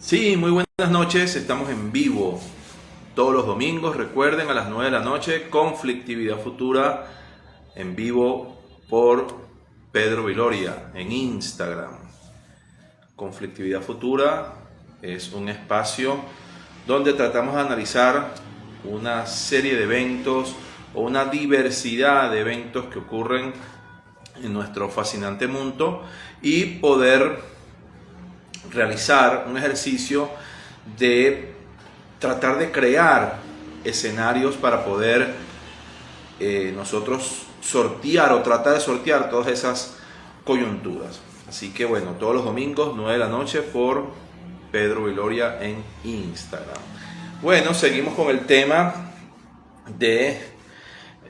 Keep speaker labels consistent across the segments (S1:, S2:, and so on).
S1: Sí, muy buenas noches, estamos en vivo todos los domingos, recuerden a las 9 de la noche, Conflictividad Futura en vivo por Pedro Viloria en Instagram. Conflictividad Futura es un espacio donde tratamos de analizar una serie de eventos o una diversidad de eventos que ocurren en nuestro fascinante mundo y poder realizar un ejercicio de tratar de crear escenarios para poder nosotros sortear o tratar de sortear todas esas coyunturas. Así que bueno, todos los domingos 9 de la noche por Pedro Viloria en Instagram. Bueno, seguimos con el tema de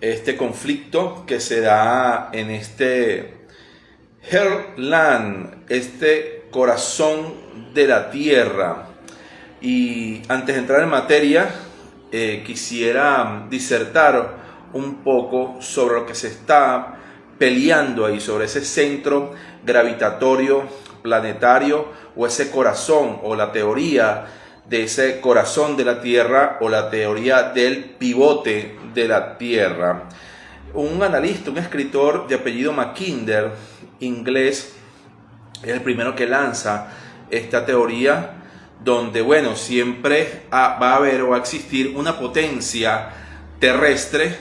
S1: este conflicto que se da en este Heartland, este corazón de la tierra. Y antes de entrar en materia, quisiera disertar un poco sobre lo que se está peleando ahí, sobre ese centro gravitatorio planetario o ese corazón o la teoría de ese corazón de la Tierra o la teoría del pivote de la Tierra. Un analista, un escritor de apellido Mackinder, inglés, es el primero que lanza esta teoría donde, bueno, siempre va a haber o va a existir una potencia terrestre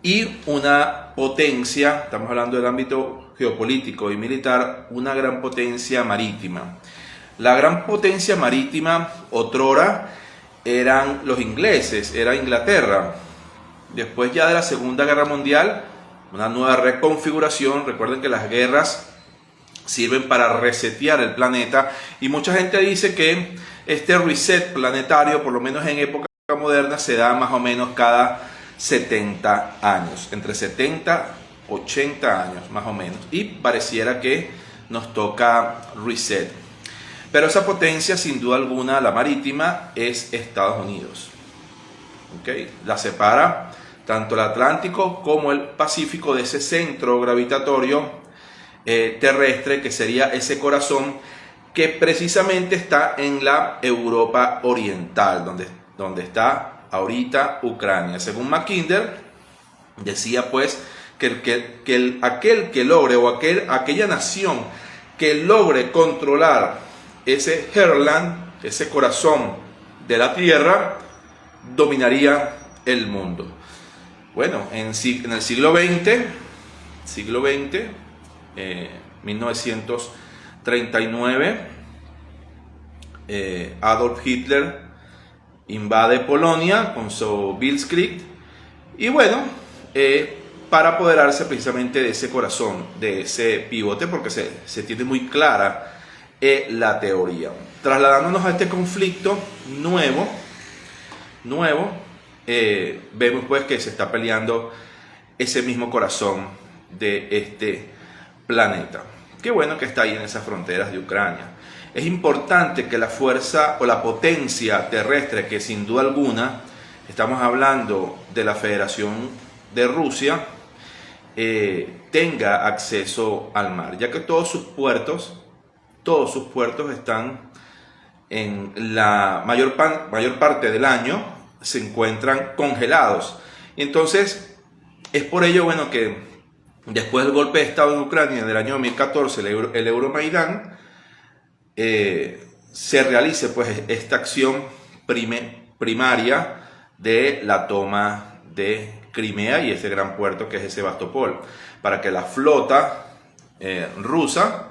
S1: y una potencia, estamos hablando del ámbito geopolítico y militar, una gran potencia marítima. La gran potencia marítima otrora eran los ingleses, era Inglaterra. Después ya de la Segunda Guerra Mundial, una nueva reconfiguración. Recuerden que las guerras sirven para resetear el planeta y mucha gente dice que este reset planetario, por lo menos en época moderna, se da más o menos cada 70 años, entre 70 y 80 años más o menos, y pareciera que nos toca reset. Pero esa potencia, sin duda alguna, la marítima, es Estados Unidos. ¿Okay? La separa tanto el Atlántico como el Pacífico de ese centro gravitatorio terrestre, que sería ese corazón que precisamente está en la Europa Oriental, donde está ahorita Ucrania. Según Mackinder, decía pues que aquel que logre o aquella nación que logre controlar ese Heartland, ese corazón de la Tierra, dominaría el mundo. Bueno, en el siglo XX, 1939, Adolf Hitler invade Polonia con su Blitzkrieg y bueno, para apoderarse precisamente de ese corazón, de ese pivote, porque se tiene muy clara la teoría. Trasladándonos a este conflicto nuevo, vemos pues que se está peleando ese mismo corazón de este planeta. Qué bueno que está ahí en esas fronteras de Ucrania. Es importante que la fuerza o la potencia terrestre, que sin duda alguna estamos hablando de la Federación de Rusia, tenga acceso al mar, ya que todos sus puertos están en la mayor parte del año, se encuentran congelados. Y entonces es por ello, bueno, que después del golpe de Estado en Ucrania del año 2014, el Euromaidán, se realice pues esta acción primaria de la toma de Crimea y ese gran puerto que es Sebastopol, para que la flota rusa,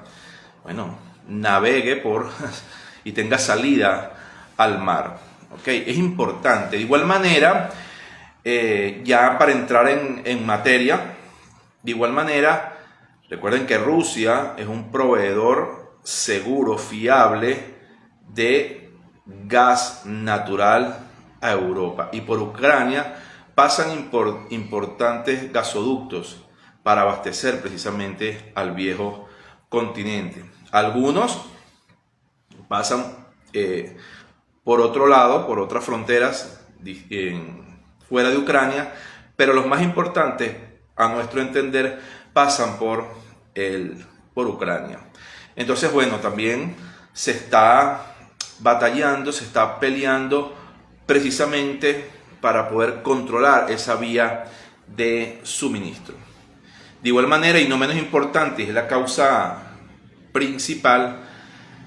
S1: bueno, navegue y tenga salida al mar. ¿Okay? Es importante. De igual manera, ya para entrar en materia, de igual manera, recuerden que Rusia es un proveedor seguro, fiable de gas natural a Europa, y por Ucrania pasan importantes gasoductos para abastecer precisamente al viejo continente. Algunos pasan por otro lado, por otras fronteras fuera de Ucrania, pero los más importantes, a nuestro entender, pasan por Ucrania. Entonces, bueno, también se está batallando, se está peleando precisamente para poder controlar esa vía de suministro. De igual manera, y no menos importante, es la causa principal,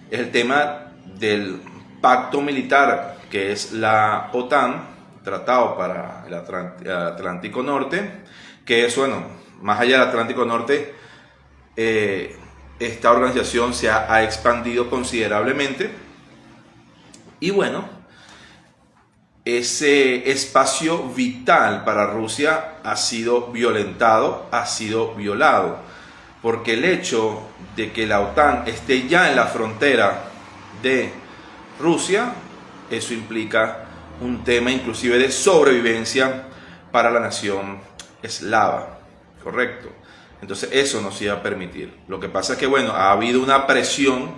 S1: es el tema del pacto militar, que es la OTAN, Tratado para el Atlántico Norte, que es, bueno, más allá del Atlántico Norte, esta organización se ha expandido considerablemente. Y bueno, ese espacio vital para Rusia ha sido violentado, ha sido violado, porque el hecho de que la OTAN esté ya en la frontera de Rusia, eso implica un tema inclusive de sobrevivencia para la nación eslava, ¿correcto? Entonces eso no se iba a permitir. Lo que pasa es que, bueno, ha habido una presión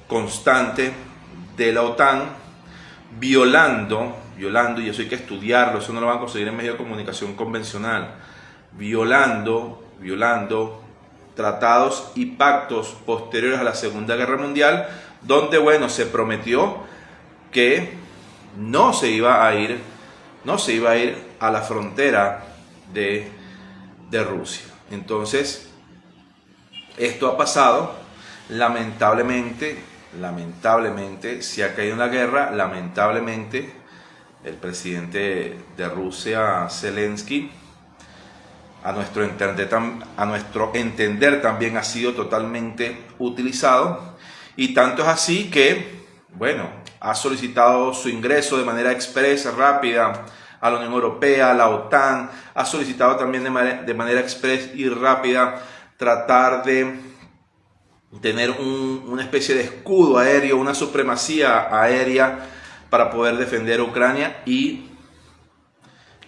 S1: constante de la OTAN violando, y eso hay que estudiarlo, eso no lo van a conseguir en medios de comunicación convencional, violando tratados y pactos posteriores a la Segunda Guerra Mundial, donde, bueno, se prometió que no se iba a ir a la frontera de Rusia. Entonces, esto ha pasado, lamentablemente se ha caído en la guerra, lamentablemente el presidente de Rusia, Zelensky, a nuestro entender también ha sido totalmente utilizado, y tanto es así que, bueno, ha solicitado su ingreso de manera expresa, rápida, a la Unión Europea, a la OTAN, ha solicitado también de manera expresa y rápida tratar de tener una especie de escudo aéreo, una supremacía aérea para poder defender a Ucrania y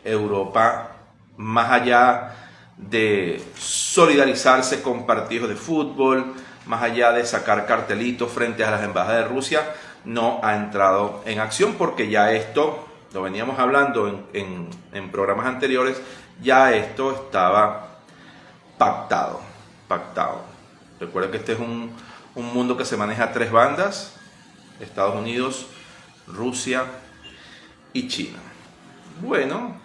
S1: Europa, más allá de solidarizarse con partidos de fútbol, más allá de sacar cartelitos frente a las embajadas de Rusia, no ha entrado en acción, porque ya esto, lo veníamos hablando en programas anteriores, ya esto estaba pactado. Recuerden que este es un mundo que se maneja a tres bandas: Estados Unidos, Rusia y China. Bueno,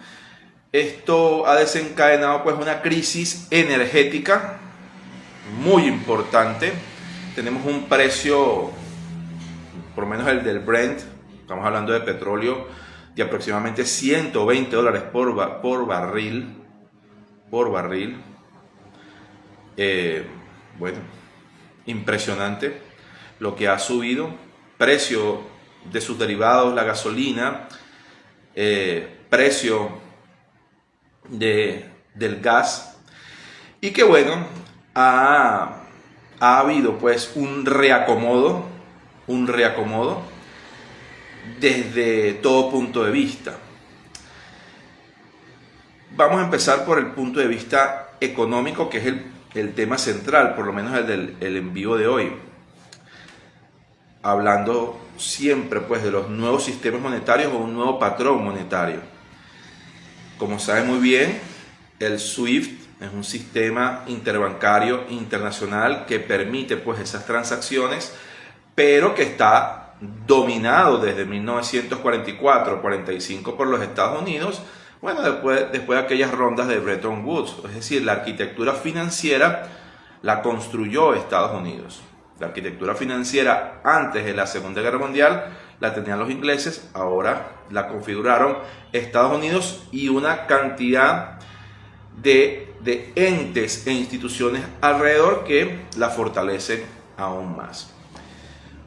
S1: esto ha desencadenado pues una crisis energética muy importante. Tenemos un precio, por lo menos el del Brent, estamos hablando de petróleo, de aproximadamente $120 por barril. Bueno, impresionante lo que ha subido. Precio de sus derivados, la gasolina, precio del gas, y que, bueno, ha habido pues un reacomodo desde todo punto de vista. Vamos a empezar por el punto de vista económico, que es el tema central, por lo menos el envío de hoy, hablando siempre pues de los nuevos sistemas monetarios o un nuevo patrón monetario. Como saben muy bien, el SWIFT es un sistema interbancario internacional que permite pues esas transacciones, pero que está dominado desde 1944-45 por los Estados Unidos. Bueno, después de aquellas rondas de Bretton Woods, es decir, la arquitectura financiera la construyó Estados Unidos. La arquitectura financiera antes de la Segunda Guerra Mundial la tenían los ingleses, ahora la configuraron Estados Unidos y una cantidad de entes e instituciones alrededor que la fortalecen aún más.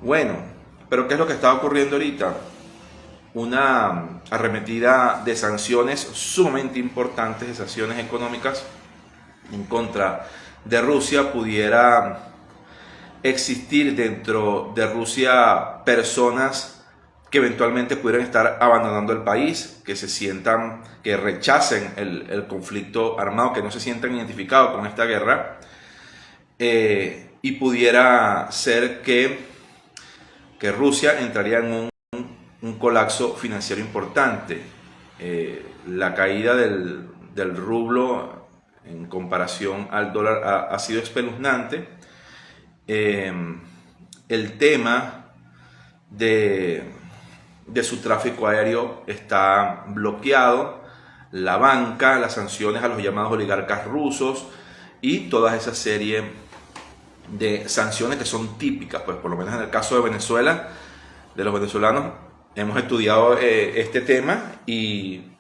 S1: Bueno, pero ¿qué es lo que está ocurriendo ahorita? Una arremetida de sanciones sumamente importantes, de sanciones económicas en contra de Rusia. Pudiera existir dentro de Rusia personas que eventualmente pudieran estar abandonando el país, que se sientan, que rechacen el conflicto armado, que no se sientan identificados con esta guerra, y pudiera ser que Rusia entraría en un colapso financiero importante. La caída del rublo en comparación al dólar ha sido espeluznante. El tema de su tráfico aéreo está bloqueado, la banca, las sanciones a los llamados oligarcas rusos y toda esa serie de sanciones que son típicas, pues por lo menos en el caso de Venezuela, de los venezolanos, hemos estudiado este tema y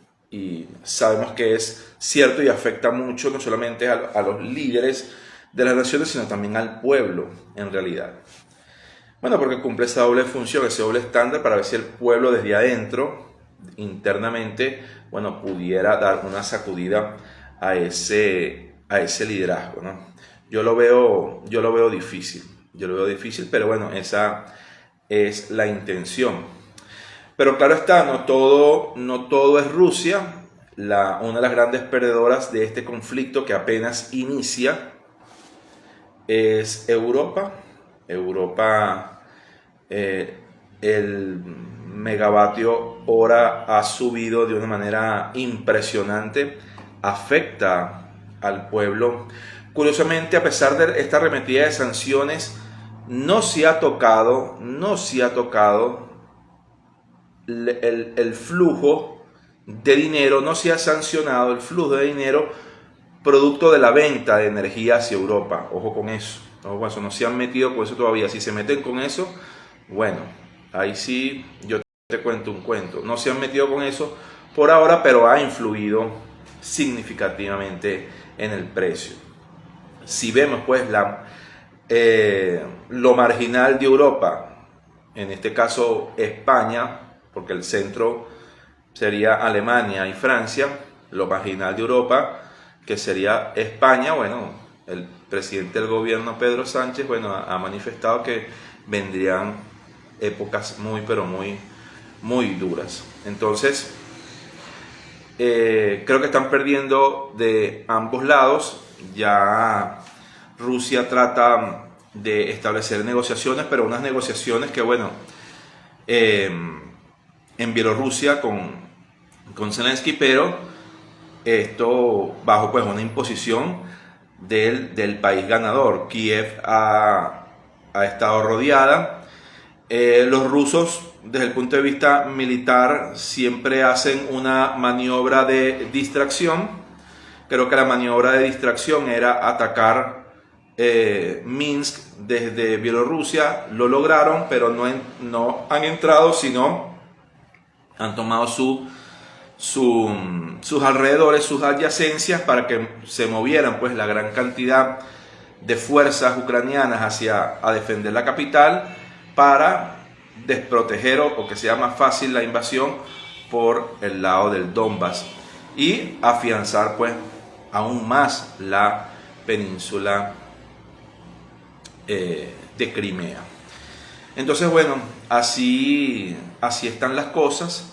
S1: sabemos que es cierto y afecta mucho no solamente a los líderes de las naciones, sino también al pueblo en realidad. Bueno, porque cumple esa doble función, ese doble estándar para ver si el pueblo desde adentro, internamente, bueno, pudiera dar una sacudida a ese liderazgo, ¿no? Yo lo veo difícil, pero bueno, esa es la intención. Pero claro está, no todo es Rusia. Una de las grandes perdedoras de este conflicto que apenas inicia es Europa. El megavatio hora ha subido de una manera impresionante, afecta al pueblo. Curiosamente, a pesar de esta arremetida de sanciones, no se ha tocado el flujo de dinero, no se ha sancionado el flujo de dinero producto de la venta de energía hacia Europa. Ojo con eso, no se han metido con eso todavía. Si se meten con eso, bueno, ahí sí yo te cuento un cuento. No se han metido con eso por ahora, pero ha influido significativamente en el precio. Si vemos pues lo marginal de Europa, en este caso España, porque el centro sería Alemania y Francia, lo marginal de Europa, que sería España, bueno, el presidente del gobierno, Pedro Sánchez, bueno, ha manifestado que vendrían épocas pero muy duras. Entonces, creo que están perdiendo de ambos lados. Ya Rusia trata de establecer negociaciones, pero unas negociaciones que, bueno, en Bielorrusia con Zelensky, pero esto bajo pues una imposición del país ganador. Kiev ha estado rodeada. Los rusos, desde el punto de vista militar, siempre hacen una maniobra de distracción. Creo que la maniobra de distracción era atacar Minsk desde Bielorrusia. Lo lograron, pero no han entrado, sino han tomado sus alrededores, sus adyacencias, para que se movieran pues la gran cantidad de fuerzas ucranianas a defender la capital, para desproteger o que sea más fácil la invasión por el lado del Donbass y afianzar pues aún más la península de Crimea. Entonces, bueno, así están las cosas.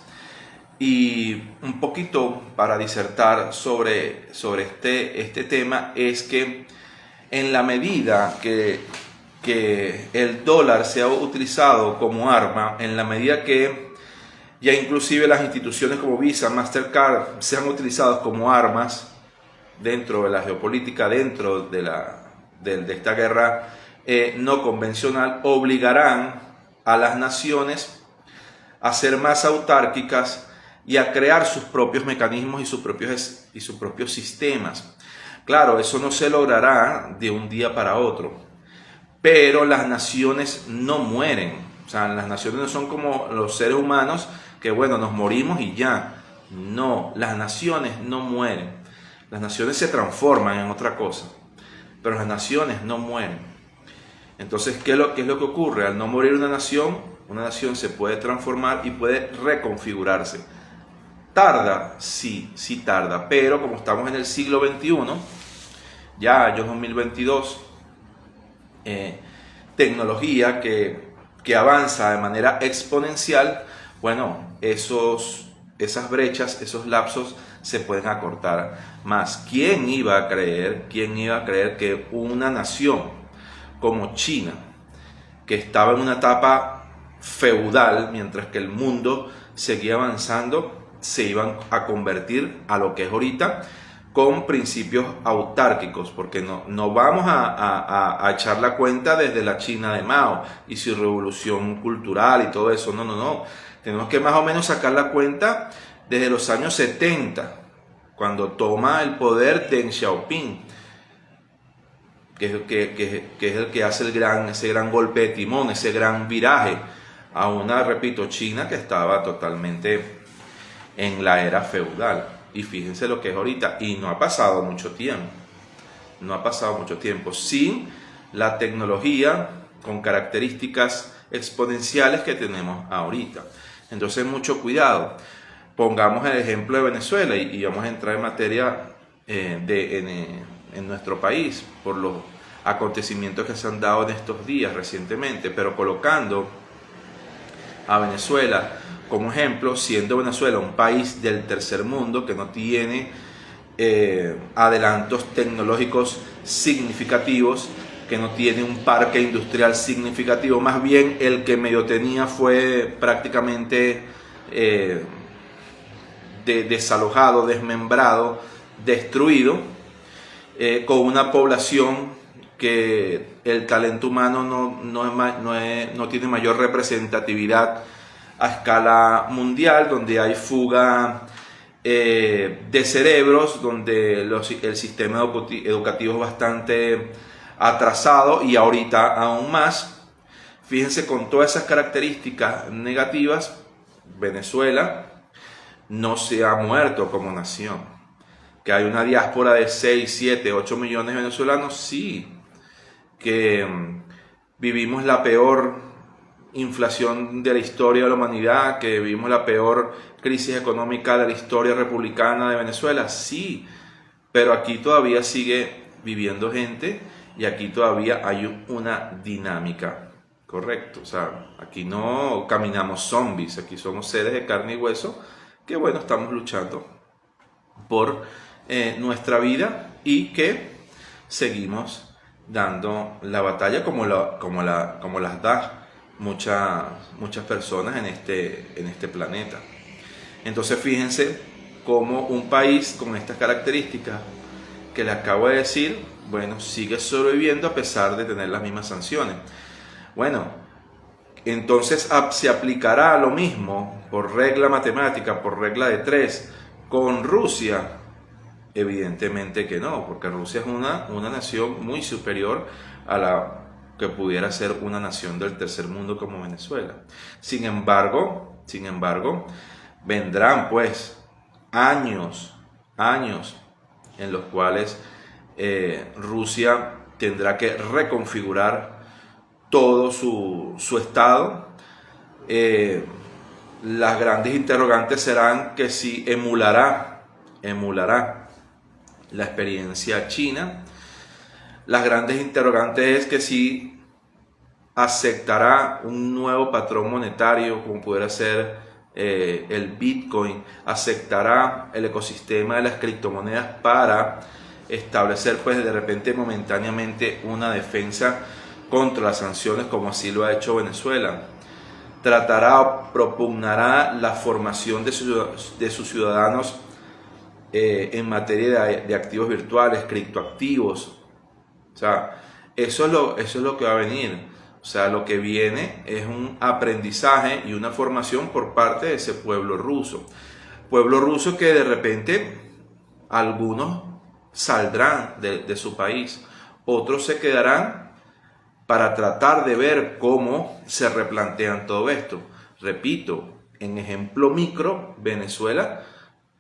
S1: Y un poquito para disertar sobre este tema es que en la medida que el dólar se ha utilizado como arma, en la medida que ya inclusive las instituciones como Visa, Mastercard se han utilizado como armas dentro de la geopolítica, dentro de esta guerra no convencional, obligarán a las naciones a ser más autárquicas y a crear sus propios mecanismos y sus propios sistemas. Claro, eso no se logrará de un día para otro, pero las naciones no mueren. O sea, las naciones no son como los seres humanos que, bueno, nos morimos y ya. No, las naciones no mueren. Las naciones se transforman en otra cosa, pero las naciones no mueren. Entonces, ¿qué es lo que ocurre? Al no morir una nación se puede transformar y puede reconfigurarse. ¿Tarda? Sí tarda, pero como estamos en el siglo XXI, ya año 2022, tecnología que avanza de manera exponencial, bueno, esas brechas, esos lapsos se pueden acortar más. ¿Quién iba a creer que una nación como China, que estaba en una etapa feudal, mientras que el mundo seguía avanzando, se iban a convertir a lo que es ahorita, con principios autárquicos, porque no vamos a echar la cuenta desde la China de Mao y su revolución cultural y todo eso. No. Tenemos que más o menos sacar la cuenta desde los años 70, cuando toma el poder Deng Xiaoping, que es el que hace ese gran golpe de timón, ese gran viraje a una, repito, China que estaba totalmente en la era feudal. Y fíjense lo que es ahorita, y no ha pasado mucho tiempo, sin la tecnología con características exponenciales que tenemos ahorita. Entonces, mucho cuidado. Pongamos el ejemplo de Venezuela y vamos a entrar en materia en nuestro país por los acontecimientos que se han dado en estos días recientemente, pero colocando a Venezuela como ejemplo, siendo Venezuela un país del tercer mundo que no tiene adelantos tecnológicos significativos, que no tiene un parque industrial significativo, más bien el que medio tenía fue prácticamente desalojado, desmembrado, destruido, con una población que el talento humano no tiene mayor representatividad a escala mundial, donde hay fuga de cerebros, donde el sistema educativo es bastante atrasado y ahorita aún más. Fíjense, con todas esas características negativas, Venezuela no se ha muerto como nación. Que hay una diáspora de 6, 7, 8 millones de venezolanos, sí. Que vivimos la peor inflación de la historia de la humanidad, que vivimos la peor crisis económica de la historia republicana de Venezuela, sí, pero aquí todavía sigue viviendo gente y aquí todavía hay una dinámica, correcto. O sea, aquí no caminamos zombies, aquí somos seres de carne y hueso que, bueno, estamos luchando por nuestra vida y que seguimos dando la batalla como las da muchas personas en este planeta. Entonces, fíjense cómo un país con estas características que les acabo de decir, bueno, sigue sobreviviendo a pesar de tener las mismas sanciones. Bueno, entonces se aplicará lo mismo por regla matemática, por regla de 3 con Rusia. Evidentemente que no, porque Rusia es una nación muy superior a la que pudiera ser una nación del tercer mundo como Venezuela. Sin embargo, vendrán pues años en los cuales Rusia tendrá que reconfigurar todo su estado. Las grandes interrogantes serán que si emulará la experiencia china. Las grandes interrogantes es que si aceptará un nuevo patrón monetario como pudiera ser el Bitcoin, aceptará el ecosistema de las criptomonedas para establecer pues de repente momentáneamente una defensa contra las sanciones como así lo ha hecho Venezuela. Tratará o propugnará la formación de sus ciudadanos en materia de activos virtuales, criptoactivos. O sea, eso es lo que va a venir. O sea, lo que viene es un aprendizaje y una formación por parte de ese pueblo ruso. Pueblo ruso que de repente algunos saldrán de su país, otros se quedarán para tratar de ver cómo se replantean todo esto. Repito, en ejemplo micro, Venezuela,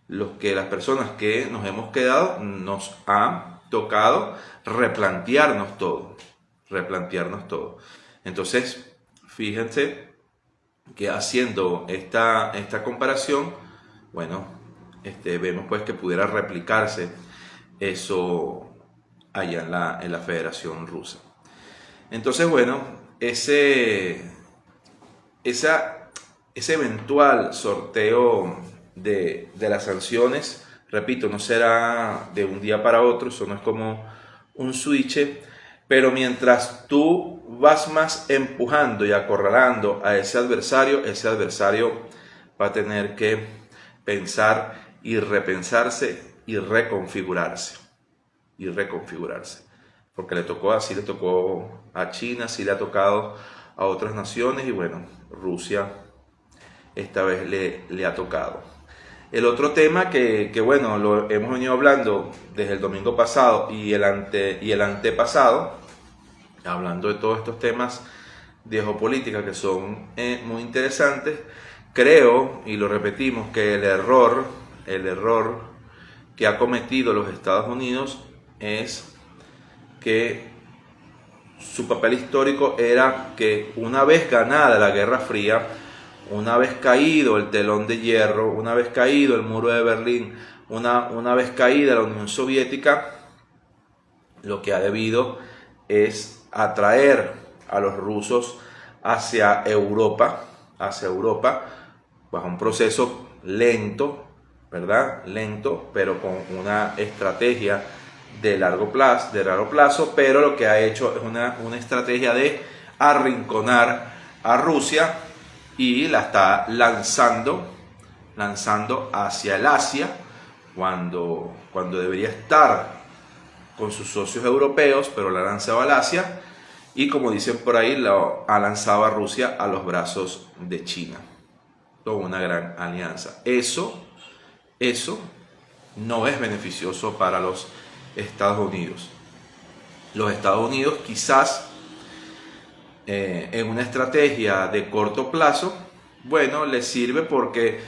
S1: las personas que nos hemos quedado, nos ha tocado replantearnos todo. Entonces, fíjense que haciendo esta comparación, bueno, vemos pues que pudiera replicarse eso allá en la Federación Rusa. Entonces, bueno, ese eventual sorteo de las sanciones, repito, no será de un día para otro, eso no es como un switch, pero mientras tú vas más empujando y acorralando a ese adversario va a tener que pensar y repensarse y reconfigurarse. Porque así le tocó a China, así le ha tocado a otras naciones y bueno, Rusia esta vez le ha tocado. El otro tema que bueno, lo hemos venido hablando desde el domingo pasado y el antepasado, hablando de todos estos temas de geopolítica que son muy interesantes, creo, y lo repetimos, que el error que ha cometido los Estados Unidos es que su papel histórico era que una vez ganada la Guerra Fría, una vez caído el telón de hierro, una vez caído el muro de Berlín, una vez caída la Unión Soviética, lo que ha debido es atraer a los rusos hacia Europa, bajo un proceso lento, ¿verdad? Lento, pero con una estrategia de largo plazo, pero lo que ha hecho es una estrategia de arrinconar a Rusia y la está lanzando hacia el Asia cuando debería estar con sus socios europeos, pero la ha lanzado al Asia y, como dicen por ahí, lo ha lanzado a Rusia a los brazos de China. Toda una gran alianza. Eso no es beneficioso para los Estados Unidos. Los Estados Unidos quizás en una estrategia de corto plazo, bueno, les sirve porque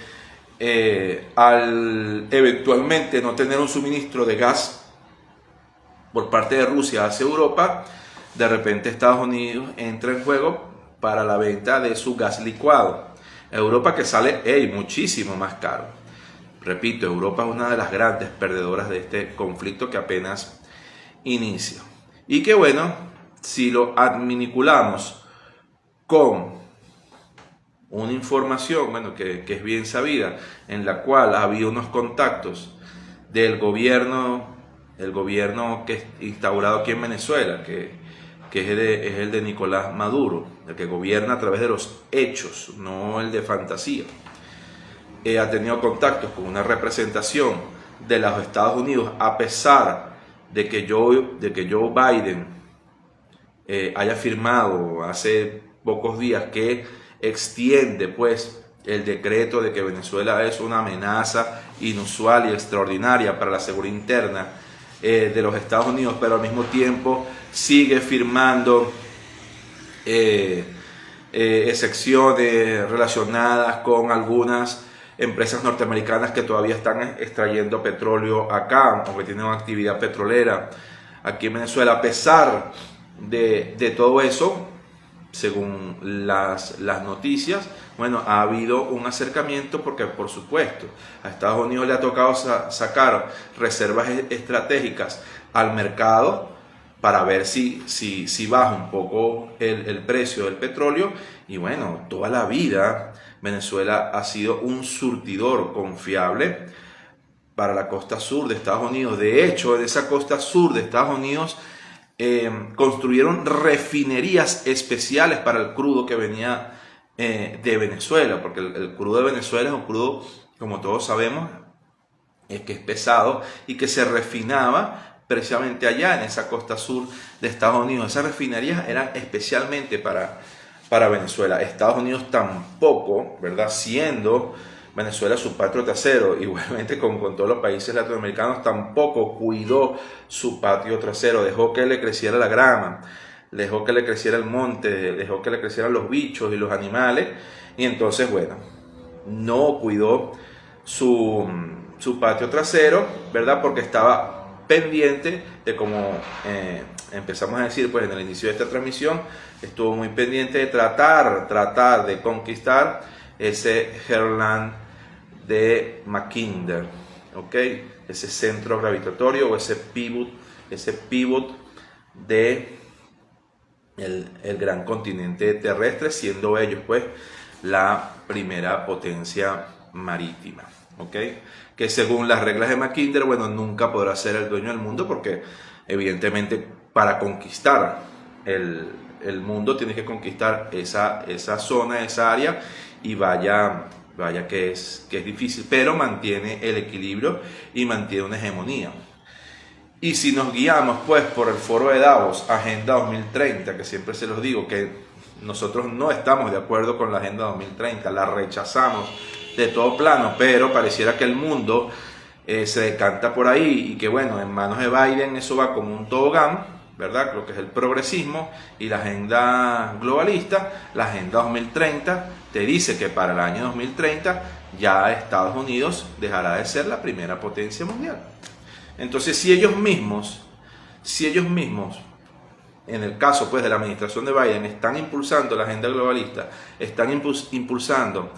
S1: al eventualmente no tener un suministro de gas por parte de Rusia hacia Europa, de repente Estados Unidos entra en juego para la venta de su gas licuado. Europa, que sale muchísimo más caro. Repito, Europa es una de las grandes perdedoras de este conflicto que apenas inicia. Y que bueno, si lo adminiculamos con una información, bueno, que es bien sabida, en la cual ha habido unos contactos del gobierno, el gobierno que es instaurado aquí en Venezuela, que es el de Nicolás Maduro, el que gobierna a través de los hechos, no el de fantasía. Ha tenido contactos con una representación de los Estados Unidos, a pesar de que Joe Biden haya firmado hace pocos días que extiende pues el decreto de que Venezuela es una amenaza inusual y extraordinaria para la seguridad interna de los Estados Unidos, pero al mismo tiempo sigue firmando excepciones relacionadas con algunas empresas norteamericanas que todavía están extrayendo petróleo acá, o que tienen actividad petrolera aquí en Venezuela. A pesar de todo eso, según las noticias, bueno, ha habido un acercamiento porque, por supuesto, a Estados Unidos le ha tocado sacar reservas estratégicas al mercado para ver si baja un poco el precio del petróleo. Y bueno, toda la vida Venezuela ha sido un surtidor confiable para la costa sur de Estados Unidos. De hecho, en esa costa sur de Estados Unidos construyeron refinerías especiales para el crudo que venía de Venezuela, porque el crudo de Venezuela es un crudo, como todos sabemos, que es pesado y que se refinaba precisamente allá en esa costa sur de Estados Unidos. Esas refinerías eran especialmente para Venezuela. Estados Unidos tampoco, ¿verdad? Siendo Venezuela su patio trasero, igualmente con todos los países latinoamericanos, tampoco cuidó su patio trasero, dejó que le creciera la grama, dejó que le creciera el monte, dejó que le crecieran los bichos y los animales, y entonces, bueno, no cuidó su patio trasero, ¿verdad? Porque estaba pendiente de, como empezamos a decir pues en el inicio de esta transmisión, estuvo muy pendiente de tratar de conquistar ese Heartland de Mackinder, ¿ok? Ese centro gravitatorio o ese pivot de el gran continente terrestre, siendo ellos pues la primera potencia marítima, ¿ok? Que según las reglas de Mackinder, bueno, nunca podrá ser el dueño del mundo, porque evidentemente para conquistar el mundo tienes que conquistar esa zona, esa área, y vaya Vaya que es difícil, pero mantiene el equilibrio y mantiene una hegemonía. Y si nos guiamos pues por el foro de Davos, Agenda 2030, que siempre se los digo que nosotros no estamos de acuerdo con la Agenda 2030, la rechazamos de todo plano, pero pareciera que el mundo se decanta por ahí y que bueno, en manos de Biden eso va como un tobogán, ¿verdad? Lo que es el progresismo y la agenda globalista. La Agenda 2030 te dice que para el año 2030 ya Estados Unidos dejará de ser la primera potencia mundial. Entonces, si ellos mismos, en el caso pues de la administración de Biden, están impulsando la agenda globalista, están impulsando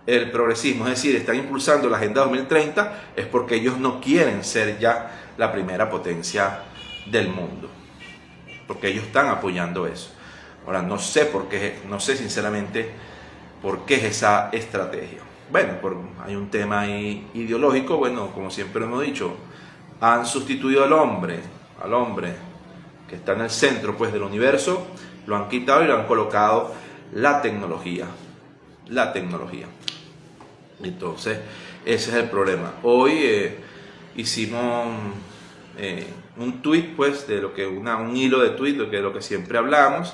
S1: el progresismo, es decir, están impulsando la Agenda 2030, es porque ellos no quieren ser ya la primera potencia del mundo, porque ellos están apoyando eso. Ahora, no sé por qué, no sé sinceramente por qué es esa estrategia. Bueno, hay un tema ahí ideológico, bueno, como siempre hemos dicho, han sustituido al hombre que está en el centro pues del universo, lo han quitado y lo han colocado la tecnología. Entonces, ese es el problema. Hoy hicimos un tweet pues de lo que un hilo de tweet de lo que siempre hablamos.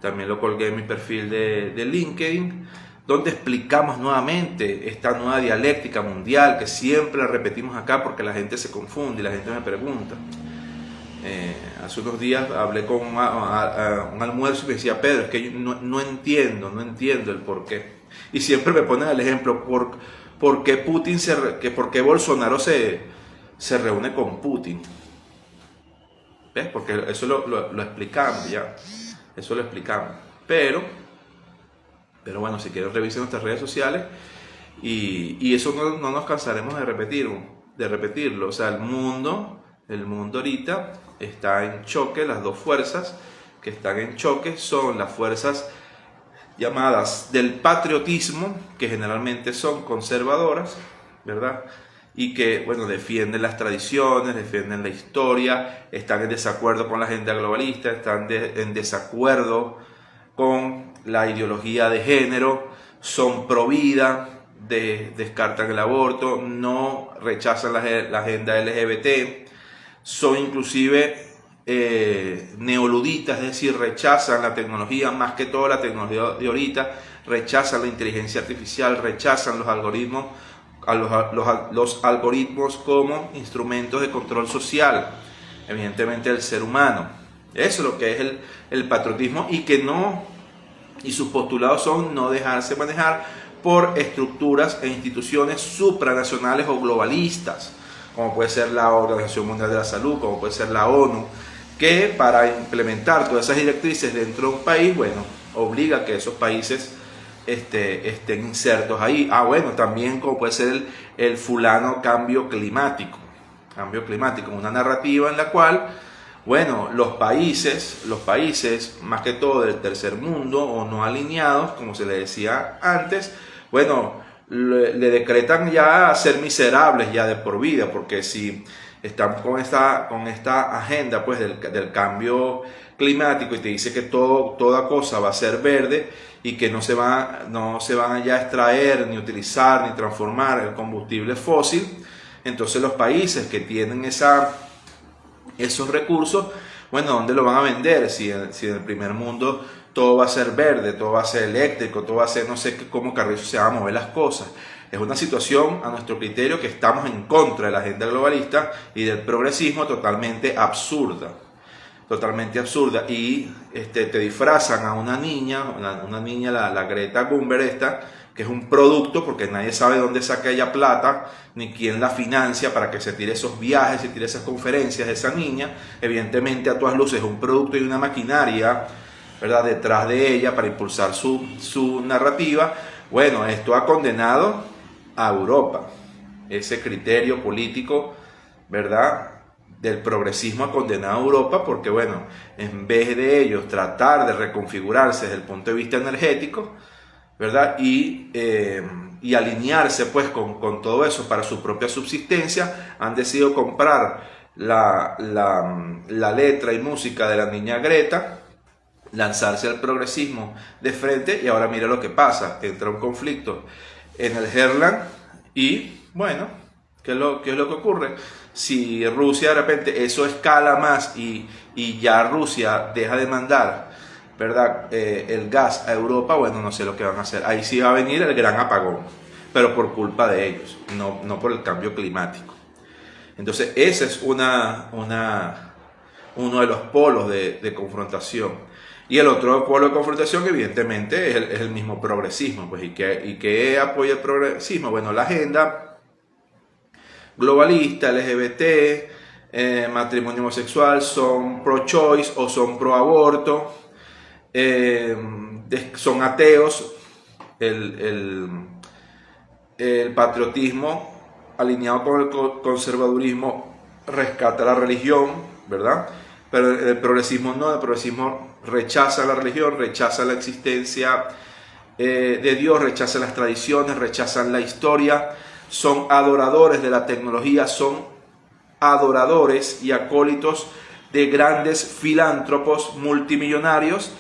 S1: También lo colgué en mi perfil de LinkedIn, donde explicamos nuevamente esta nueva dialéctica mundial que siempre la repetimos acá porque la gente se confunde y la gente me pregunta. Hace unos días hablé con un almuerzo y me decía, Pedro, es que yo no entiendo el porqué. Y siempre me ponen el ejemplo, ¿por qué por qué Bolsonaro se reúne con Putin? ¿Ves? Porque eso lo explicamos ya. Eso lo explicamos. Pero bueno, si quieren revisen nuestras redes sociales y eso no nos cansaremos de repetirlo. O sea, el mundo ahorita está en choque. Las dos fuerzas que están en choque son las fuerzas llamadas del patriotismo, que generalmente son conservadoras, ¿verdad? Y que, bueno, defienden las tradiciones, defienden la historia, están en desacuerdo con la agenda globalista, están en desacuerdo con la ideología de género, son pro vida, descartan el aborto, no rechazan la agenda LGBT, son inclusive neoluditas, es decir, rechazan la tecnología, más que todo la tecnología de ahorita, rechazan la inteligencia artificial, rechazan los algoritmos, los algoritmos como instrumentos de control social, evidentemente del ser humano. Eso es lo que es el patriotismo y sus postulados son no dejarse manejar por estructuras e instituciones supranacionales o globalistas, como puede ser la Organización Mundial de la Salud, como puede ser la ONU, que para implementar todas esas directrices dentro de un país, bueno, obliga a que esos países estén insertos ahí. Bueno, también como puede ser el fulano cambio climático, una narrativa en la cual, bueno, los países, más que todo del tercer mundo o no alineados, como se le decía antes, bueno, le decretan ya ser miserables ya de por vida, porque si están con esta agenda pues del cambio climático y te dice que toda cosa va a ser verde y que no se van ya a extraer, ni utilizar, ni transformar el combustible fósil, entonces los países que tienen esos recursos, bueno, ¿dónde lo van a vender? Si en el primer mundo todo va a ser verde, todo va a ser eléctrico, todo va a ser no sé cómo carrizo se van a mover las cosas. Es una situación, a nuestro criterio, que estamos en contra de la agenda globalista y del progresismo totalmente absurda. Y te disfrazan a una niña, la Greta Thunberg que es un producto, porque nadie sabe dónde saca ella plata, ni quién la financia para que se tire esos viajes, se tire esas conferencias de esa niña. Evidentemente, a todas luces, es un producto y una maquinaria, ¿verdad?, detrás de ella para impulsar su narrativa. Bueno, esto ha condenado a Europa. Ese criterio político, ¿verdad?, del progresismo ha condenado a Europa porque, bueno, en vez de ellos tratar de reconfigurarse desde el punto de vista energético, ¿verdad?, y alinearse pues con todo eso para su propia subsistencia, han decidido comprar la letra y música de la niña Greta, lanzarse al progresismo de frente, y ahora mira lo que pasa, entra un conflicto en el Heartland. Y bueno, ¿qué es lo que ocurre? Si Rusia de repente eso escala más y ya Rusia deja de mandar, ¿verdad?, el gas a Europa, bueno, no sé lo que van a hacer. Ahí sí va a venir el gran apagón, pero por culpa de ellos, no por el cambio climático. Entonces ese es uno de los polos de confrontación. Y el otro polo de confrontación, evidentemente, es el mismo progresismo. Pues, ¿y qué apoya el progresismo? Bueno, la agenda globalista, LGBT, matrimonio homosexual, son pro-choice o son pro-aborto, son ateos. El patriotismo alineado con el conservadurismo rescata la religión, ¿verdad? Pero el progresismo no, el progresismo rechaza la religión, rechaza la existencia de Dios, rechaza las tradiciones, rechazan la historia, son adoradores de la tecnología, son adoradores y acólitos de grandes filántropos multimillonarios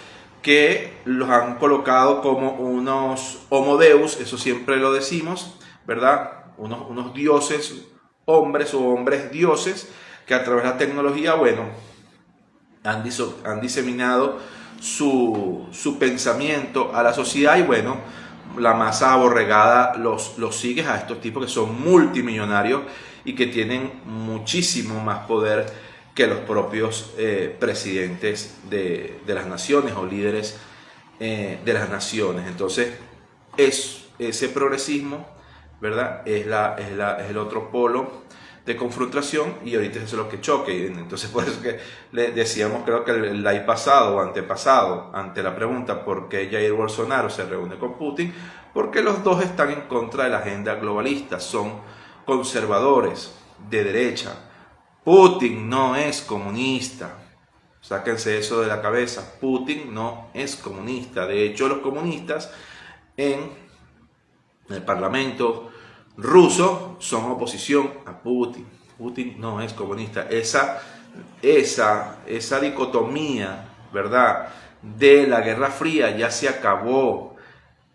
S1: que los han colocado como unos homo deus, eso siempre lo decimos, ¿verdad? Unos dioses, hombres o hombres dioses, que a través de la tecnología, bueno, han diseminado su pensamiento a la sociedad y bueno, la masa aborregada los sigue a estos tipos que son multimillonarios y que tienen muchísimo más poder que los propios presidentes de las naciones o líderes de las naciones. Entonces, ese progresismo, ¿verdad?, es el otro polo de confrontación y ahorita eso es lo que choque. Entonces, por eso que le decíamos, creo que el live pasado o antepasado, ante la pregunta por qué Jair Bolsonaro se reúne con Putin, porque los dos están en contra de la agenda globalista, son conservadores de derecha. Putin no es comunista, sáquense eso de la cabeza. Putin no es comunista. De hecho, los comunistas en el parlamento ruso son oposición a Putin. Putin no es comunista. Esa dicotomía, ¿verdad?, de la Guerra Fría ya se acabó.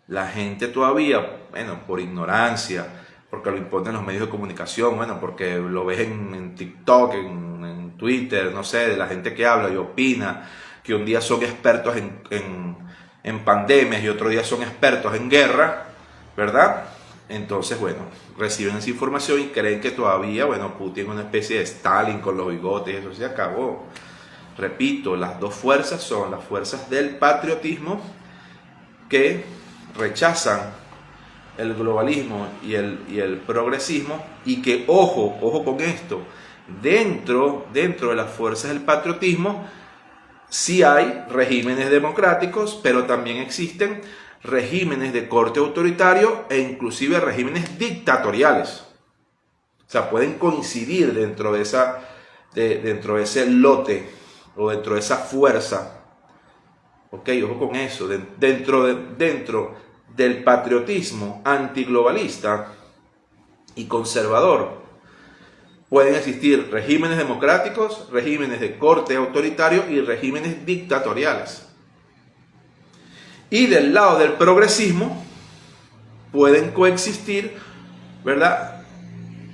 S1: La gente todavía, bueno, por ignorancia, porque lo imponen los medios de comunicación, bueno, porque lo ves en TikTok, en Twitter, no sé, de la gente que habla y opina, que un día son expertos en pandemias y otro día son expertos en guerra, ¿verdad? Entonces, bueno, reciben esa información y creen que todavía, bueno, Putin es una especie de Stalin con los bigotes, eso se acabó. Repito, las dos fuerzas son las fuerzas del patriotismo que rechazan el globalismo y el progresismo y que, ojo con esto, dentro de las fuerzas del patriotismo sí hay regímenes democráticos, pero también existen regímenes de corte autoritario e inclusive regímenes dictatoriales. O sea, pueden coincidir dentro de ese lote o dentro de esa fuerza. Ok, ojo con eso. Dentro del patriotismo antiglobalista y conservador pueden existir regímenes democráticos, regímenes de corte autoritario y regímenes dictatoriales. Y del lado del progresismo pueden coexistir, ¿verdad?,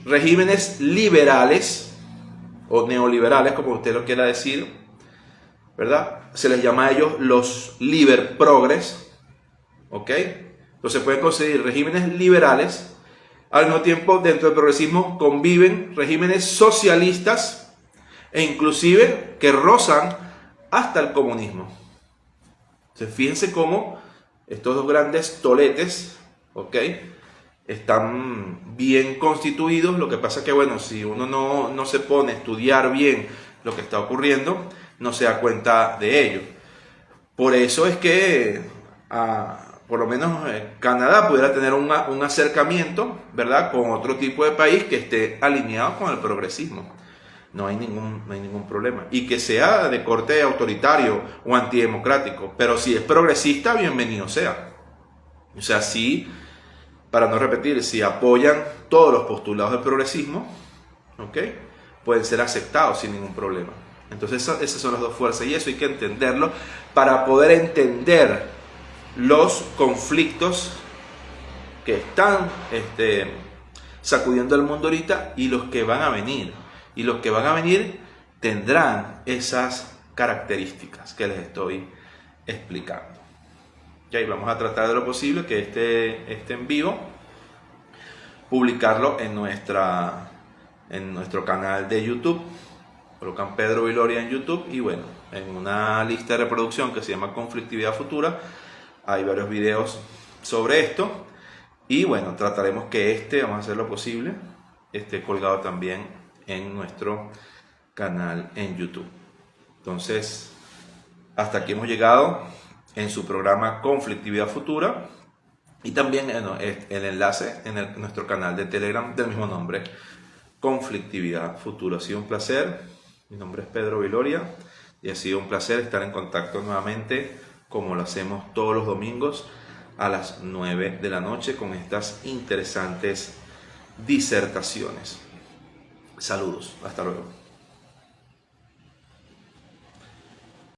S1: regímenes liberales o neoliberales, como usted lo quiera decir, ¿verdad? Se les llama a ellos los liber progres, ¿ok? Entonces pueden conseguir regímenes liberales. Al mismo tiempo, dentro del progresismo conviven regímenes socialistas e inclusive que rozan hasta el comunismo. Entonces, fíjense cómo estos dos grandes toletes, ¿ok?, están bien constituidos. Lo que pasa es que, bueno, si uno no se pone a estudiar bien lo que está ocurriendo, no se da cuenta de ello. Por eso es que por lo menos Canadá pudiera tener un acercamiento, ¿verdad?, con otro tipo de país que esté alineado con el progresismo. No hay ningún problema. Y que sea de corte autoritario o antidemocrático. Pero si es progresista, bienvenido sea. O sea, sí, para no repetir, si apoyan todos los postulados del progresismo, ¿ok?, pueden ser aceptados sin ningún problema. Entonces esas son las dos fuerzas y eso hay que entenderlo para poder entender los conflictos que están sacudiendo el mundo ahorita y los que van a venir. Y los que van a venir tendrán esas características que les estoy explicando. Y ahí vamos a tratar de lo posible que esté en vivo, publicarlo en nuestro canal de YouTube. Colocan Pedro Viloria en YouTube y bueno, en una lista de reproducción que se llama Conflictividad Futura hay varios videos sobre esto y bueno, trataremos que vamos a hacer lo posible, esté colgado también en nuestro canal en YouTube. Entonces, hasta aquí hemos llegado en su programa Conflictividad Futura y también el enlace en nuestro canal de Telegram del mismo nombre, Conflictividad Futura. Ha sido un placer. Mi nombre es Pedro Viloria y ha sido un placer estar en contacto nuevamente como lo hacemos todos los domingos a las 9 de la noche con estas interesantes disertaciones. Saludos, hasta luego.